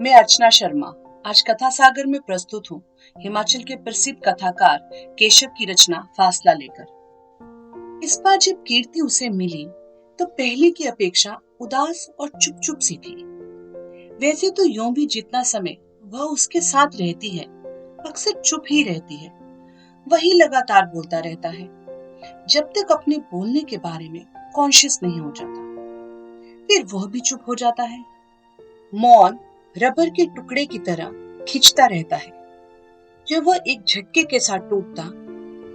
मैं अर्चना शर्मा आज कथा सागर में प्रस्तुत हूँ हिमाचल के प्रसिद्ध कथाकार केशव की रचना फासला लेकर। इस बार जब कीर्ति उसे मिली तो पहले की अपेक्षा उदास और चुप चुप सी थी। वैसे तो यूं भी जितना समय वह उसके साथ रहती है अक्सर चुप ही रहती है, वही लगातार बोलता रहता है जब तक अपने बोलने के बारे में कॉन्शियस नहीं हो जाता। फिर वह भी चुप हो जाता है, मौन रबर के टुकड़े की तरह खिंचता रहता है। जब वह एक झटके के साथ टूटता,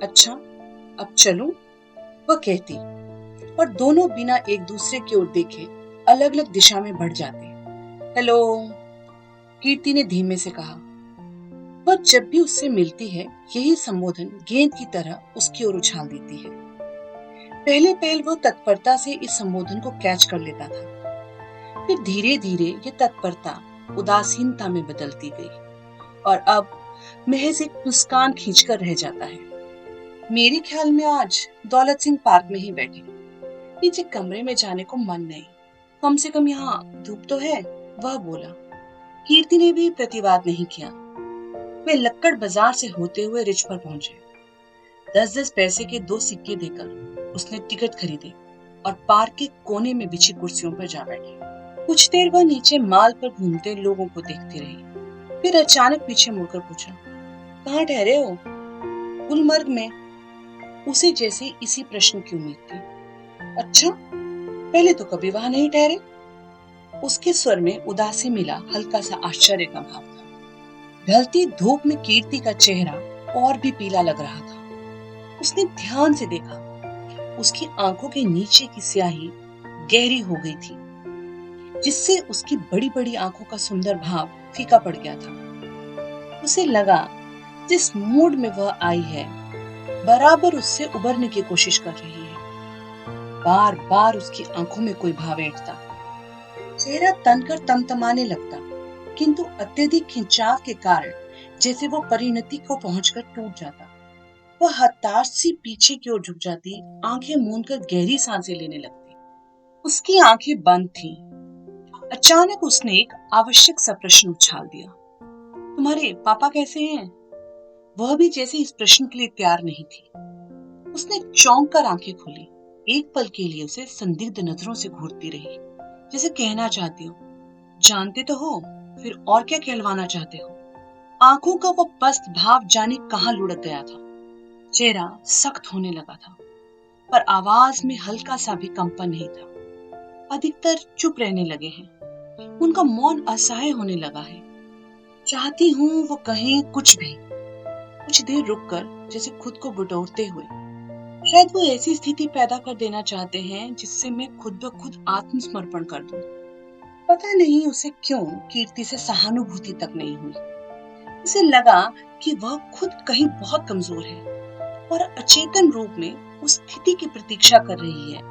अच्छा अब चलूं, वह कहती, और दोनों बिना एक दूसरे की ओर देखे अलग अलग दिशा में बढ़ जाते। हेलो, कीर्ति ने धीमे से कहा। वह जब भी उससे मिलती है यही संबोधन गेंद की तरह उसकी ओर उछाल देती है। पहले पहल वह तत्परता से इस संबोधन को कैच कर लेता था, फिर धीरे धीरे ये तत्परता उदासीनता में बदलती गई और अब महज एक मुस्कान खींचकर रह जाता है। मेरे ख्याल में आज दौलत सिंह पार्क में ही बैठे, नीचे कमरे में जाने को मन नहीं, कम से कम यहाँ धूप तो है, वह बोला। कीर्ति ने भी प्रतिवाद नहीं किया। वे लक्कड़ बाजार से होते हुए रिच पर पहुंचे। 10-10 पैसे के 2 सिक्के देकर उसने टिकट खरीदे और पार्क के कोने में बिछी कुर्सियों पर जा बैठी। कुछ देर वह नीचे माल पर घूमते लोगों को देखती रही, फिर अचानक पीछे मुड़कर पूछा, कहाँ ठहरे हो? गुलमर्ग में। उसे जैसे इसी प्रश्न की उम्मीद थी। अच्छा, पहले तो कभी वहां नहीं ठहरे? उसके स्वर में उदासी मिला हल्का सा आश्चर्य का भाव था। ढलती धूप में कीर्ति का चेहरा और भी पीला लग रहा था। उसने ध्यान से देखा, उसकी आंखों के नीचे की स्याही गहरी हो गई थी, जिससे उसकी बड़ी बड़ी आंखों का सुंदर भाव फीका पड़ गया था। उसे लगा जिस मूड में वह आई है बराबर उससे उबरने की कोशिश कर रही है। बार बार उसकी आंखों में कोई भाव ऐंठता, चेहरा तनकर तमतमाने लगता, किंतु अत्यधिक खिंचाव के कारण जैसे वो परिणति को पहुंचकर टूट जाता। वह हताश सी पीछे की ओर झुक जाती, आंखें मूंदकर गहरी सांसें लेने लगती। उसकी आंखें बंद थीं। अचानक उसने एक आवश्यक सा प्रश्न उछाल दिया, तुम्हारे पापा कैसे हैं? वह भी जैसे इस प्रश्न के लिए तैयार नहीं थी। उसने चौंक कर आंखें खोली। एक पल के लिए उसे संदिग्ध नजरों से घूरती रही, जैसे कहना चाहती हो, जानते तो हो, फिर और क्या कहलवाना चाहते हो? आंखों का वो पस्त भाव जाने कहां लुढ़क गया था। चेहरा सख्त होने लगा था, पर आवाज में हल्का सा भी कंपन नहीं था। अधिकतर चुप रहने लगे हैं। उनका मौन असहाय होने लगा है। चाहती हूँ वो कहें कुछ भी, कुछ देर रुककर, जैसे खुद को बटोरते हुए। शायद वो ऐसी स्थिति पैदा कर देना चाहते हैं जिससे मैं खुद ब खुद आत्मसमर्पण कर दूं। पता नहीं उसे क्यों कीर्ति से सहानुभूति तक नहीं हुई। उसे लगा कि वह खुद कहीं बहुत कमजोर है और अचेतन रूप में उस स्थिति की प्रतीक्षा कर रही है,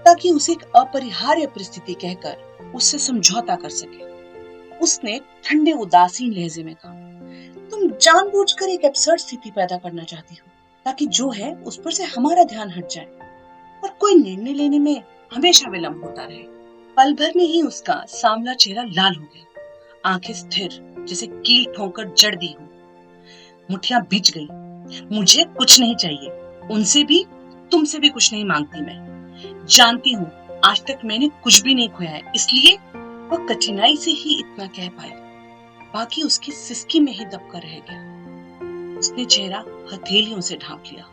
ताकि उसे एक अपरिहार्य परिस्थिति कहकर उससे समझौता कर सके। उसने ठंडे उदासीन लहजे में कहा, तुम जानबूझकर एक एब्सर्ड स्थिति पैदा करना चाहती हो, ताकि जो है उस पर से हमारा ध्यान हट जाए और कोई निर्णय लेने में हमेशा विलंब होता रहे। पल भर में ही उसका सांवला चेहरा लाल हो गया, आंखें स्थिर जैसे कील ठोंकर जड़ दी हो, मुठ्ठियां भींच गई। मुझे कुछ नहीं चाहिए, उनसे भी, तुमसे भी कुछ नहीं मांगती मैं। जानती हूँ आज तक मैंने कुछ भी नहीं खोया है, इसलिए वह कठिनाई से ही इतना कह पाई। बाकी उसकी सिसकी में ही दबकर रह गया। उसने चेहरा हथेलियों से ढांप लिया।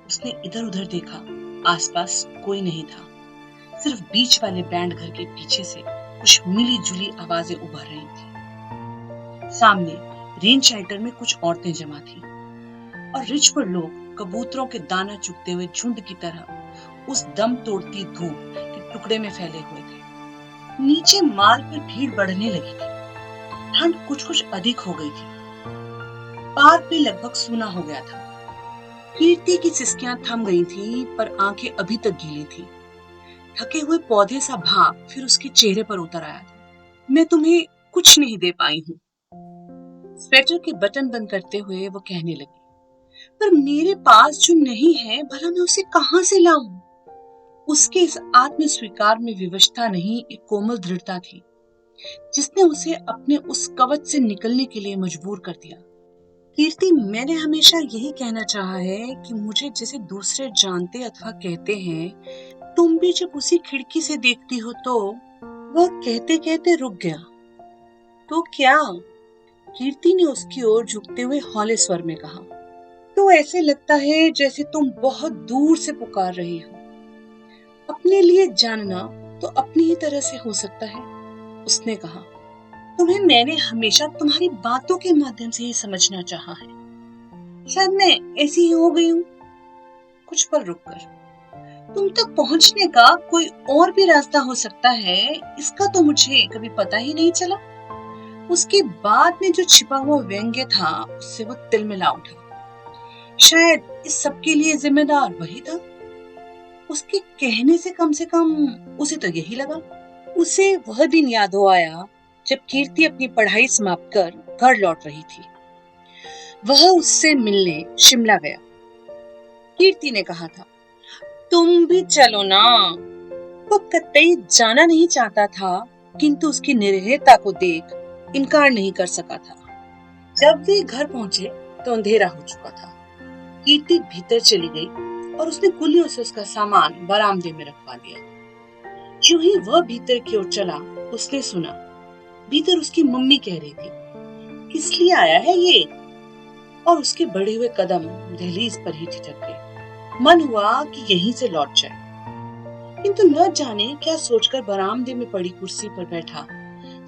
उसने इधर उधर देखा, आसपास कोई नहीं था। सिर्फ बीच वाले बैंड घर के पीछे से कुछ मिली जुली आवाजें उभर रही थी। सामने रेन शेल्टर में कुछ औरतें जमा थी और रिच पर लोग कबूतरों के दाना चुगते हुए झुंड की तरह उस दम तोड़ती धूप के टुकड़े में फैले हुए थे। नीचे माल पर भीड़ बढ़ने लगी थी। ठंड कुछ कुछ अधिक हो गई थी। पार्क भी लगभग सूना हो गया था। कीर्ति की सिसकियां थम गई थी, पर आंखें अभी तक गीली थी। ढके हुए पौधे सा भाव फिर उसके चेहरे पर उतर आया था। मैं तुम्हें कुछ नहीं दे पाई हूँ। स्वेटर के बटन बंद करते हुए वो कहने लगी, पर मेरे पास जो नहीं है भला मैं उसे कहां से लाऊं? उसके इस आत्म स्वीकार में विवशता नहीं, एक कोमल दृढ़ता थी। जिसने उसे अपने उस कवच से निकलने के लिए मजबूर कर दिया। कीर्ति, मैंने हमेशा यही कहना चाहा है कि मुझे जैसे दूसरे जानते अथवा कहते हैं, तुम भी जब उसी खिड़की से देखती हो तो। वह कहते कहते रुक गया। तो क्या? कीर्ति ने उसकी ओर झुकते हुए हौले स्वर में कहा। तो ऐसे लगता है जैसे तुम बहुत दूर से पुकार रही हो। अपने लिए जानना तो अपनी ही तरह से हो सकता है, उसने कहा। तुम्हें मैंने हमेशा तुम्हारी बातों के माध्यम से ही समझना चाहा है। शायद मैं ऐसी ही हो गई हूँ। कुछ पल रुककर, तुम तक पहुंचने का कोई और भी रास्ता हो सकता है, इसका तो मुझे कभी पता ही नहीं चला। उसके बाद में जो छिपा हुआ व्यंग्य था, उससे वो तिलमिला उठा। शायद इस सब के लिए जिम्मेदार वही था। उसके कहने से कम उसे तो यही लगा। उसे वह दिन याद हो आया जब कीर्ति अपनी पढ़ाई समाप्त कर घर लौट रही थी। वह उससे मिलने शिमला गया। कीर्ति ने कहा था, तुम भी चलो ना। वो कतई जाना नहीं चाहता था, किंतु उसकी निर्भयता को देख इनकार नहीं कर सका था। जब वे घर पहुंचे तो अंधेरा हो चुका था। कीर्ति भीतर चली गई और उसने कुलियों से उसका सामान बरामदे में रखवा दिया। यूं ही वह भीतर की ओर चला, उसने सुना भीतर उसकी मम्मी कह रही थी, किस लिए आया है ये? और उसके बढ़े हुए कदम दहलीज पर ही ठिठक गए। मन हुआ कि यहीं से लौट जाए, किंतु न जाने क्या सोचकर बरामदे में पड़ी कुर्सी पर बैठा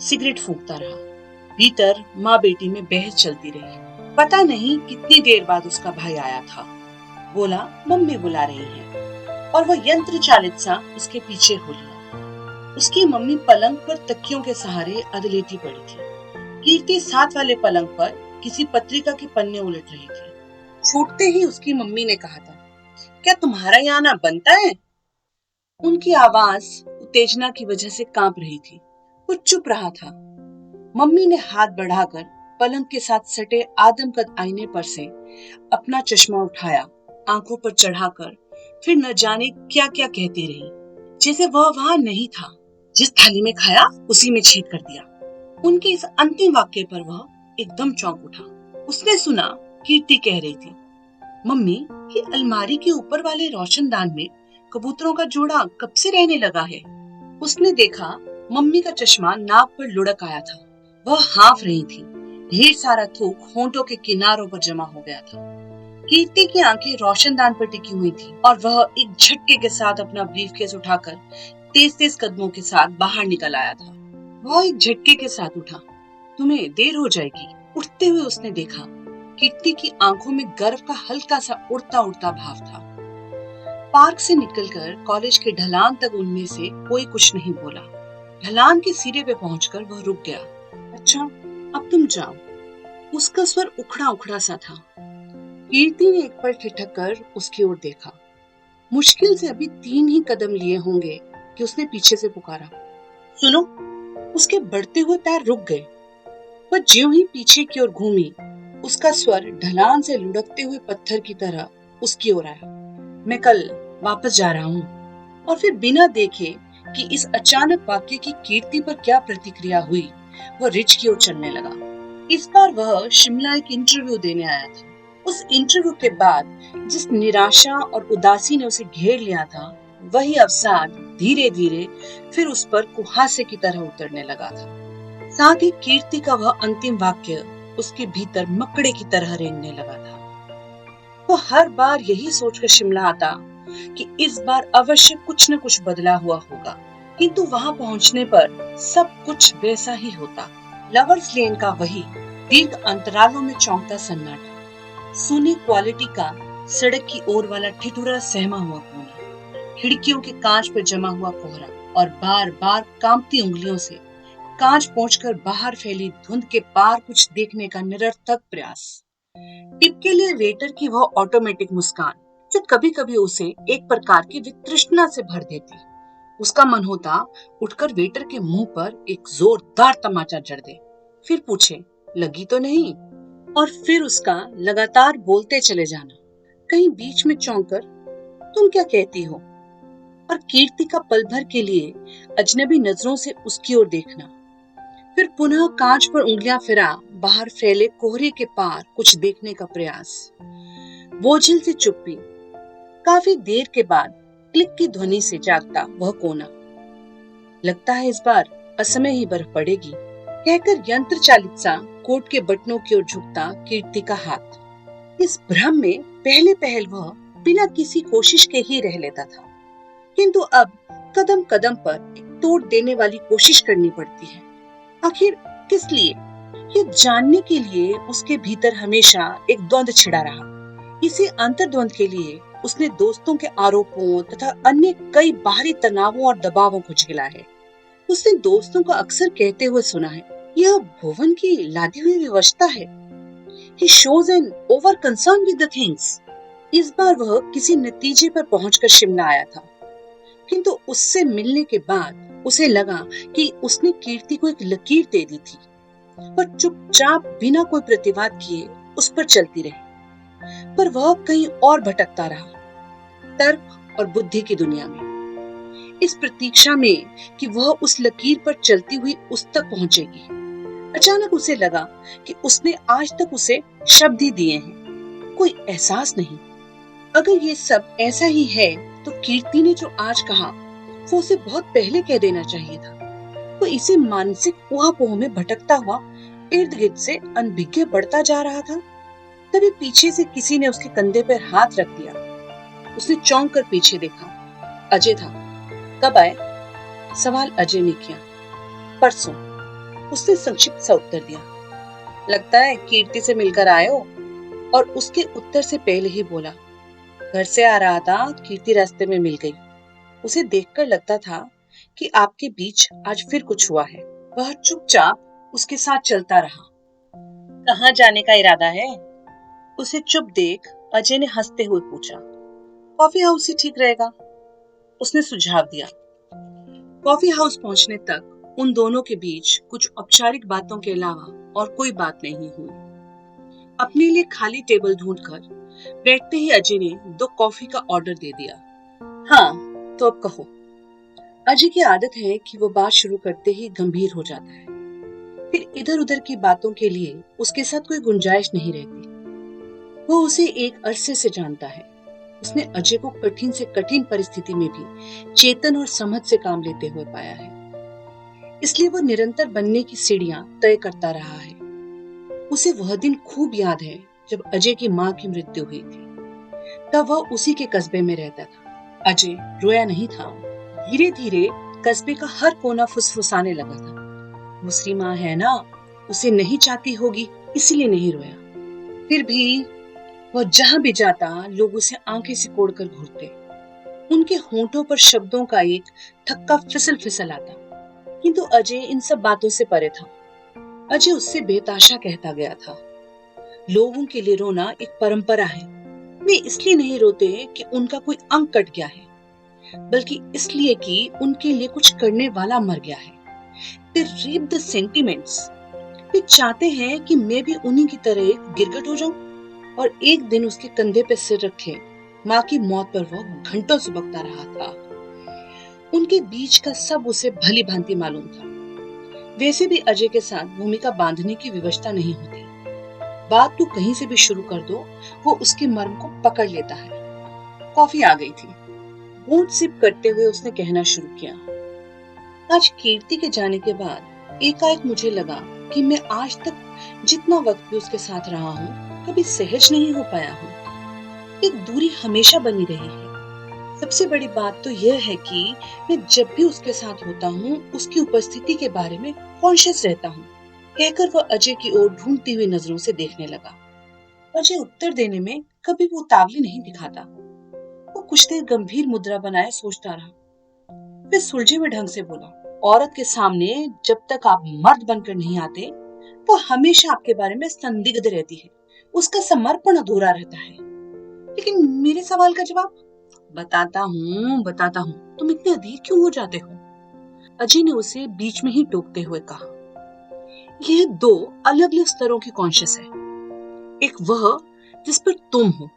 सिगरेट फूंकता रहा। भीतर माँ बेटी में बहस चलती रही। पता नहीं कितनी देर बाद उसका भाई आया था। बोला, मम्मी बुला रही है, और वह यंत्र चालित सा उसके पीछे हो लिया। उसकी मम्मी पलंग पर तकियों के सहारे अधलेटी पड़ी थी। कीर्ति साथ वाले पलंग पर किसी पत्रिका के पन्ने उलट रही थी। छूटते ही उसकी मम्मी ने कहा था, क्या तुम्हारा यहाँ आना बनता है? उनकी आवाज उत्तेजना की वजह से कांप रही थी। वो चुप रहा था। मम्मी ने हाथ बढ़ाकर पलंग के साथ सटे आदमकद आईने पर से अपना चश्मा उठाया, आंखों पर चढ़ाकर फिर न जाने क्या क्या कहती रही, जैसे वह वहां नहीं था। जिस थाली में खाया उसी में छेद कर दिया। उनके इस अंतिम वाक्य पर वह एकदम चौंक उठा। उसने सुना कीर्ति कह रही थी, मम्मी, ये अलमारी के ऊपर वाले रोशनदान में कबूतरों का जोड़ा कब से रहने लगा है? उसने देखा मम्मी का चश्मा नाक पर लुढ़क आया था। वह हाँफ रही थी। ढेर सारा थूक होंठों के किनारों पर जमा हो गया था। कीर्ति की आंखें रोशनदान पर टिकी हुई थी और वह एक झटके के साथ अपना ब्रीफकेस उठाकर तेज तेज कदमों के साथ बाहर निकल आया था। वह एक झटके के साथ उठा। तुम्हें देर हो जाएगी। उठते हुए उसने देखा कीर्ति की आंखों में गर्व का हल्का सा उड़ता उड़ता भाव था। पार्क से निकलकर कॉलेज के ढलान तक उनमें से कोई कुछ नहीं बोला। ढलान के सिरे पे पहुंचकर वह रुक गया। अच्छा, अब तुम जाओ। उसका स्वर उखड़ा उखड़ा सा था। कीर्ति ने एक पल ठिठक कर उसकी ओर देखा। मुश्किल से अभी 3 ही कदम लिए होंगे कि उसने पीछे से पुकारा, सुनो। उसके बढ़ते हुए पैर रुक गए। वह ज्यों ही पीछे की ओर घूमी, उसका स्वर ढलान से लुढ़कते हुए पत्थर की तरह उसकी ओर आया, मैं कल वापस जा रहा हूँ। और फिर बिना देखे कि इस अचानक वाक्य की कीर्ति पर क्या प्रतिक्रिया हुई, वह रिच की ओर चलने लगा। इस बार वह शिमला एक इंटरव्यू देने आया था। उस इंटरव्यू के बाद जिस निराशा और उदासी ने उसे घेर लिया था, वही अवसाद धीरे धीरे फिर उस पर कुहासे की तरह उतरने लगा था। साथ ही कीर्ति का वह अंतिम वाक्य उसके भीतर मकड़े की तरह रेंगने लगा था। वो हर बार यही सोचकर शिमला आता कि इस बार अवश्य कुछ न कुछ बदला हुआ होगा, किंतु वहां पहुंचने पर सब कुछ वैसा ही होता। लवर्स लेन का वही दीर्घ अंतरालों में चौंकता सन्नाटा, सोनी क्वालिटी का सड़क की ओर वाला ठिठुरा सहमा हुआ कोना, खिड़कियों के कांच पर जमा हुआ कोहरा और बार बार कांपती उंगलियों से कांच पोंछकर बाहर फैली धुंध के पार कुछ देखने का निरर्थक प्रयास। टिप के लिए वेटर की वह ऑटोमेटिक मुस्कान, जो कभी कभी उसे एक प्रकार की वितृष्णा से भर देती। उसका मन होता उठकर वेटर के मुंह पर एक जोरदार तमाचा जड़ दे, फिर पूछे, लगी तो नहीं? और फिर उसका लगातार बोलते चले जाना, कहीं बीच में चौंक कर, तुम क्या कहती हो? और कीर्ति का पल भर के लिए अजनबी नजरों से उसकी ओर देखना। फिर पुनः कांच पर उंगलियां फिरा बाहर फैले कोहरे के पार कुछ देखने का प्रयास। बोझिल सी चुप्पी। काफी देर के बाद क्लिक की ध्वनि से जागता वह कोना। लगता है इस बार असमय ही बर्फ पड़ेगी, कहकर यंत्र चालित सा कोट के बटनों की ओर झुकता कीर्ति का हाथ। इस भ्रम में पहले पहल वह बिना किसी कोशिश के ही रह लेता था, किंतु अब कदम कदम पर एक तोड़ देने वाली कोशिश करनी पड़ती है। आखिर किस लिए? ये जानने के लिए उसके भीतर हमेशा एक द्वंद छिड़ा रहा। इसी अंतर्द्वंद के लिए उसने दोस्तों के आरोपों तथा अन्य कई बाहरी तनावों और दबावों को झेला है। उसने दोस्तों को अक्सर कहते हुए सुना है, यह भुवन की लादी हुई विवशता है। He shows an over concern with the things. इस बार वह किसी नतीजे पर पहुंचकर शिमला आया था, किंतु उससे मिलने के बाद उसे लगा कि उसने कीर्ति को एक लकीर दे दी थी, पर चुपचाप बिना कोई प्रतिवाद किए उस पर चलती रही। पर वह कहीं और भटकता रहा, तर्क और बुद्धि की दुनिया में, इस प्रतीक्षा में कि वह उस लकीर पर चलती हुई उस तक पहुंचेगी। अचानक उसे लगा कि उसने आज तक उसे शब्द ही दिए हैं, कोई एहसास नहीं। अगर ये सब ऐसा ही है तो कीर्ति ने जो आज कहा वो उसे बहुत पहले कह देना चाहिए था। वो इसी मानसिक ऊहापोह में भटकता हुआ इर्द गिर्द से अनभिज्ञ बढ़ता जा रहा था। तभी पीछे से किसी ने उसके कंधे पर हाथ रख दिया। उसने चौंक कर पीछे देखा। अजय था। कब आए? सवाल अजय ने किया। परसों, उसने संक्षिप्त सा उत्तर दिया। लगता है कीर्ति से मिलकर आए हो। और उसके उत्तर से पहले ही बोला, घर से आ रहा था, कीर्ति रास्ते में मिल गई। उसे देखकर लगता था कि आपके बीच आज फिर कुछ हुआ है। वह चुपचाप उसके साथ चलता रहा। कहाँ जाने का इरादा है? उसे चुप देख अजय ने हंसते हुए पूछा। कॉफी हाउस ही ठीक रहेगा, उसने सुझाव दिया। कॉफी हाउस पहुंचने तक उन दोनों के बीच कुछ औपचारिक बातों के अलावा और कोई बात नहीं हुई। अपने लिए खाली टेबल ढूंढकर बैठते ही अजय ने 2 कॉफी का ऑर्डर दे दिया। हाँ, तो अब कहो। अजय की आदत है कि वो बात शुरू करते ही गंभीर हो जाता है, फिर इधर उधर की बातों के लिए उसके साथ कोई गुंजाइश नहीं रहती। वो उसे एक अरसे से जानता है। उसने अजय को कठिन से कठिन परिस्थिति में भी चेतन और समझ से काम लेते हुए पाया है, इसलिए वो निरंतर बनने की सीढ़ियां तय करता रहा है। उसे वह दिन खूब याद है जब अजय की मां की मृत्यु हुई थी। तब वह उसी के कस्बे में रहता था। अजय रोया नहीं था। धीरे धीरे कस्बे का हर कोना फुसफुसाने लगा था, दूसरी माँ है ना, उसे नहीं चाहती होगी, इसलिए नहीं रोया। फिर भी वह जहां भी जाता लोग उसे आंखें सिकोड़ कर घूरते। उनके होंठों पर शब्दों का एक थक्का फिसल फिसल आता, किंतु अजय इन सब बातों से परे था। अजय उससे बेताशा कहता गया था। लोगों के लिए रोना एक परंपरा है। वे इसलिए नहीं रोते कि उनका कोई अंग कट गया है, बल्कि इसलिए कि उनके लिए कुछ करने वाला मर गया है। They reap the sentiments. वे चाहते हैं कि मैं भी उन्हीं की तरह एक गिरगिट हो जाऊं और एक दिन उसके कंधे पे सिर रखे माँ की मौत पर वह घंटों सुबकता रहा था। उनके बीच का सब उसे भली भांति मालूम था। वैसे भी अजय के साथ भूमिका बांधने की विवशता नहीं होती। बात तो कहीं से भी शुरू कर दो, वो उसके मर्म को पकड़ लेता है। कॉफी आ गई थी। घूंट सिप करते हुए उसने कहना शुरू किया। आज कीर्ति के जाने के बाद एकाएक मुझे लगा कि मैं आज तक जितना वक्त भी उसके साथ रहा हूँ, कभी सहज नहीं हो पाया हूँ। एक दूरी हमेशा बनी रही है। सबसे बड़ी बात तो यह है कि मैं जब भी उसके साथ होता हूँ, उसकी उपस्थिति के बारे में कॉन्शियस रहता हूँ। कहकर वह अजय की ओर ढूंढती हुई नजरों से देखने लगा। अजय उत्तर देने में कभी वो उतावली नहीं दिखाता। वो कुछ देर गंभीर मुद्रा बनाए सोचता रहा, फिर सुलझे हुए ढंग से बोला, औरत के सामने जब तक आप मर्द बनकर नहीं आते, वो हमेशा आपके बारे में संदिग्ध रहती है। उसका समर्पण अधूरा रहता है। लेकिन मेरे सवाल का जवाब? बताता हूँ, तुम इतने अधीर क्यों हो जाते हो? अजय ने उसे बीच में ही टोकते हुए कहा। यह 2 अलग अलग स्तरों की कॉन्शियस है। एक वह जिस पर तुम हो,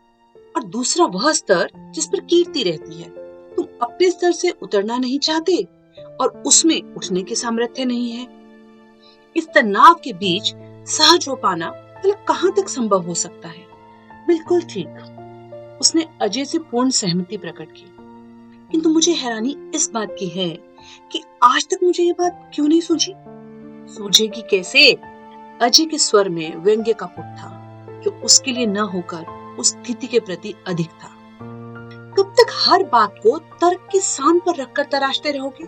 और दूसरा वह स्तर जिस पर कीर्ति रहती है। तुम अपने स्तर से उतरना नहीं चाहते और उसमें उठने की सामर्थ्य नहीं है। इस तनाव के बीच सहज हो पाना मतलब कहाँ तक संभव हो सकता है? बिल्कुल ठीक। उसने अजय से पूर्ण सहमति प्रकट की। किंतु मुझे हैरानी इस बात की है कि आज तक मुझे ये बात क्यों नहीं सूझी। सूझेगी कैसे? अजय के स्वर में व्यंग्य का पुट था, जो उसके लिए न होकर उस स्थिति के प्रति अधिक था। कब तक हर बात को तर्क की सांड पर रखकर तराशते रहोगे?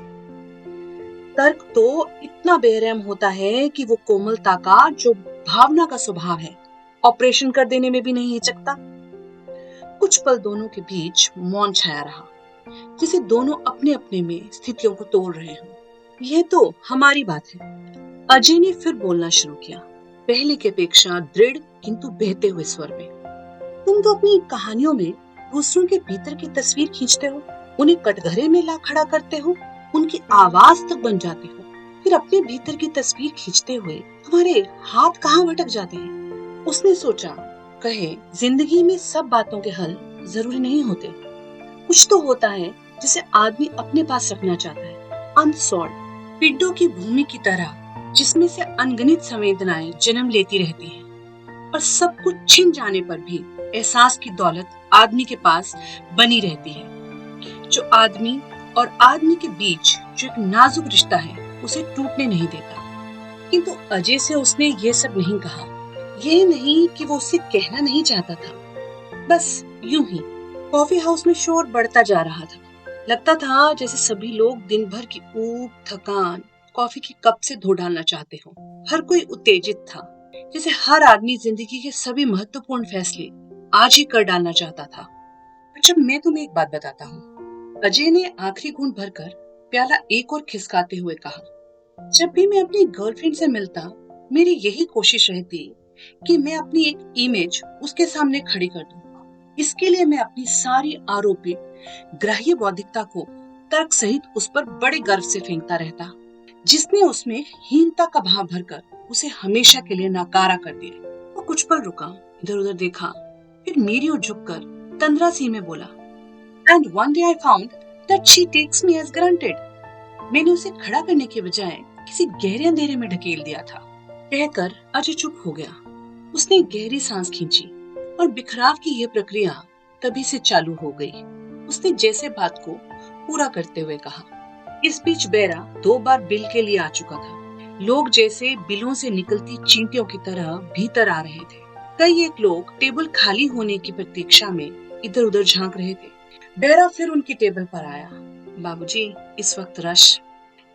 तर्क तो इतना बेरहम होता है कि वो कोमलता का जो भावना का स्वभाव है, ऑपरेशन कर देने में भी नहीं हिचकता। कुछ पल दोनों के बीच मौन छाया रहा, जैसे दोनों अपने अपने में स्थितियों को तोड़ रहे हों। यह तो हमारी बात है। अजय ने फिर बोलना शुरू किया, पहले की अपेक्षा दृढ़ किंतु बहते हुए स्वर में। तुम तो अपनी कहानियों में दूसरों के भीतर की तस्वीर खींचते हो, उन्हें कटघरे में ला खड़ा करते हो, उनकी आवाज तक बन जाते हो। फिर अपने भीतर की तस्वीर खींचते हुए तुम्हारे हाथ कहाँ भटक जाते हैं? उसने सोचा, कहे जिंदगी में सब बातों के हल जरूरी नहीं होते। कुछ तो होता है जिसे आदमी अपने पास रखना चाहता है, अनसॉल्व, पिड्डों की भूमि की तरह, जिसमें से अनगिनत संवेदनाएं जन्म लेती रहती हैं। और सब कुछ छिन जाने पर भी एहसास की दौलत आदमी के पास बनी रहती है, जो आदमी और आदमी के बीच जो एक नाजुक रिश्ता है उसे टूटने नहीं देता। किंतु अजय से उसने ये सब नहीं कहा। ये नहीं कि वो उससे कहना नहीं चाहता था, बस यूं ही। कॉफी हाउस में शोर बढ़ता जा रहा था। लगता था जैसे सभी लोग दिन भर की ऊब थकान कॉफी की कप से धो डालना चाहते हो। हर कोई उत्तेजित था, जैसे हर आदमी जिंदगी के सभी महत्वपूर्ण फैसले आज ही कर डालना चाहता था। अच्छा, मैं तुम्हें एक बात बताता हूँ। अजय ने आखिरी घूंट भरकर प्याला एक और खिसकाते हुए कहा, जब भी मैं अपनी गर्लफ्रेंड से मिलता, मेरी यही कोशिश रहती कि मैं अपनी एक इमेज उसके सामने खड़ी कर दूं। इसके लिए मैं अपनी सारी आरोपित ग्राह्य बौद्धिकता को तर्क सहित उस पर बड़े गर्व से फेंकता रहता, जिसने उसमें हीनता का भाव भरकर उसे हमेशा के लिए नाकारा कर दिया। वो कुछ पल रुका, इधर उधर देखा, फिर मेरी ओर झुककर तंद्रा सी में बोला, and one day I found that she takes me as granted. मैंने उसे खड़ा करने के बजाय किसी गहरे अंधेरे में ढकेल दिया था। कहकर अजय चुप हो गया। उसने गहरी सांस खींची और बिखराव की यह प्रक्रिया तभी से चालू हो गई। उसने जैसे बात को पूरा करते हुए कहा, इस बीच बेरा 2 बार बिल के लिए आ चुका था। लोग जैसे बिलों से निकलती चींटियों की तरह भीतर आ रहे थे। कई एक लोग टेबल खाली होने की प्रतीक्षा में इधर उधर झांक रहे थे। बेरा फिर उनकी टेबल पर आया। बाबूजी, इस वक्त रश।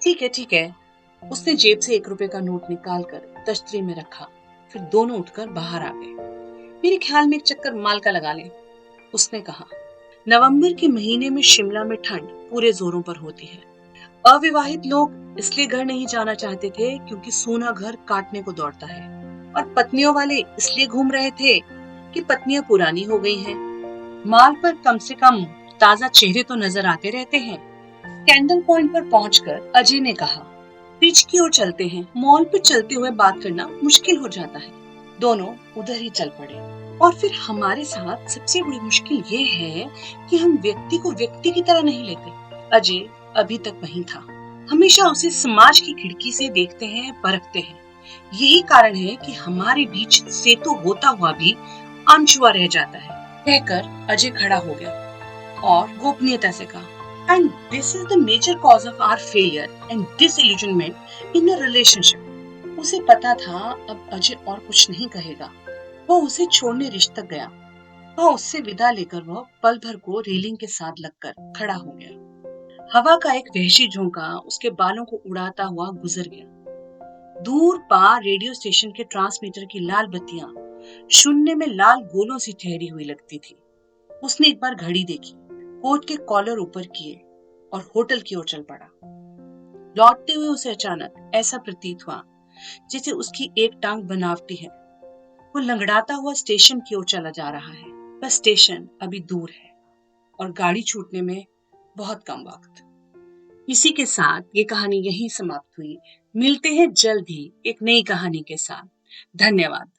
ठीक है। उसने जेब से 1 रुपए का नोट निकालकर तश्तरी में रखा। फिर दोनों उठकर बाहर आ गए। मेरे ख्याल में एक चक्कर माल का लगा लें, उसने कहा। नवंबर के महीने में शिमला में ठंड पूरे जोरों पर होती है। अविवाहित लोग इसलिए घर नहीं जाना चाहते थे क्योंकि सूना घर काटने को दौड़ता है, और पत्नियों वाले इसलिए घूम रहे थे कि पत्नियां पुरानी हो गई हैं। माल पर कम से कम ताजा चेहरे तो नजर आते रहते हैं। कैंडल पॉइंट पर पहुंचकर अजय ने कहा, बीच की ओर चलते हैं। मॉल पर चलते हुए बात करना मुश्किल हो जाता है। दोनों उधर ही चल पड़े। और फिर हमारे साथ सबसे बड़ी मुश्किल ये है कि हम व्यक्ति को व्यक्ति की तरह नहीं लेते। अजय अभी तक वहीं था। हमेशा उसे समाज की खिड़की से देखते हैं, परखते हैं। यही कारण है कि हमारे बीच सेतु होता हुआ भी अनछुआ रह जाता है। कहकर अजय खड़ा हो गया और गोपनीयता से कहा, and this is the major cause of our failure and disillusionment in a relationship। उसे पता था अब अजय और कुछ नहीं कहेगा। वह उसे छोड़ने रिश्ते तक गया। वह उससे विदा लेकर वह पल भर को रेलिंग के साथ लगकर खड़ा हो गया। हवा का एक वहशी झोंका उसके बालों को उड़ाता हुआ गुजर गया। दूर पार रेडियो स्टेशन के ट्रांसमीटर की लाल बत्तियां शून्य में लाल गोलों सी ठहरी हुई लगती थी। उसने एक बार घड़ी देखी, कोट के कॉलर ऊपर किए और होटल की ओर चल पड़ा। लौटते हुए उसे अचानक ऐसा प्रतीत हुआ जैसे उसकी एक टांग बनावटी है। वो लंगड़ाता हुआ स्टेशन की ओर चला जा रहा है, पर स्टेशन अभी दूर है और गाड़ी छूटने में बहुत कम वक्त। इसी के साथ ये कहानी यहीं समाप्त हुई। मिलते हैं जल्द ही एक नई कहानी के साथ। धन्यवाद।